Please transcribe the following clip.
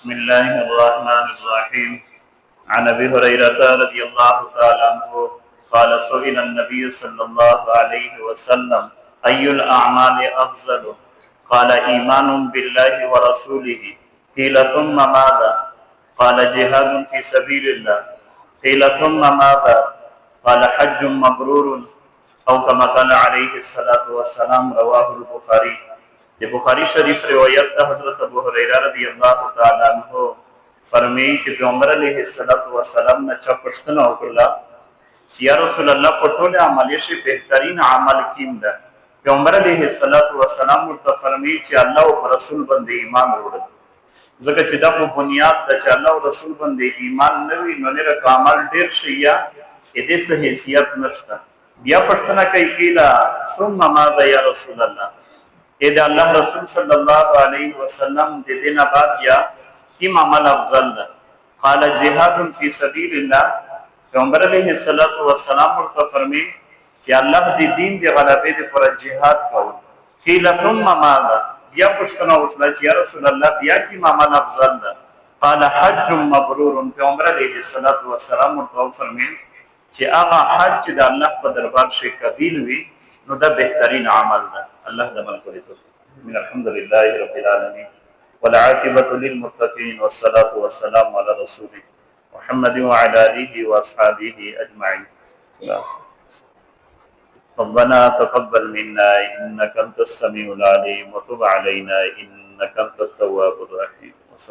بسم الله الرحمن الرحيم عن ابي هريره رضي الله تعالى عنه قال سئل النبي صلى الله عليه وسلم اي الاعمال افضل قال ايمان بالله ورسوله قيل ثم ماذا قال جهاد في سبيل الله قيل ثم ماذا قال حج مبرور او كما قال عليه الصلاه والسلام رواه البخاري یہ بخاری شریف روایت ہے حضرت ابو ہریرہ رضی اللہ تعالی عنہ فرمایي چې پیغمبر علیه الصلاۃ والسلام نه چا پوښتنه وکړه چې یا رسول الله په ټول عمل شي بهترین عمل کیم ده پیغمبر علیه الصلاۃ والسلام ورته فرمایي چې الله او رسول باندې ایمان وروړي ځکه چې دا په بنیاد د چې الله او رسول باندې ایمان نه وي نو نه عمل ډیر شي یا دې څه حیثیت نشته بیا پوښتنه کوي کیلا ثم ماذا یا رسول الله اذا الله رسول صلی الله علیه وسلم د دینه بعد یا کی عمل افضل ده قال جهاد فی سبیل الله پیغمبر علیه الصلاۃ والسلام ورته فرمایي چې الله د دین د غلبې لپاره جهاد کوي قیل ثم ماذا یا پوښتنه وکړه چې یا رسول الله بیا کی عمل افضل ده قال حج مبرور پیغمبر علیه الصلاۃ والسلام ورته فرمایي چې هغه حج د الله په دربار شي قبول وي نو دا بهترین عمل ده الله دمن کوي من الحمد لله رب العالمين والعاقبة للمتقين والصلاة والسلام على رسوله محمد وعلى آله وأصحابه أجمعين ربنا تقبل منا إنك أنت السميع العليم وتب علينا إنك أنت التواب الرحيم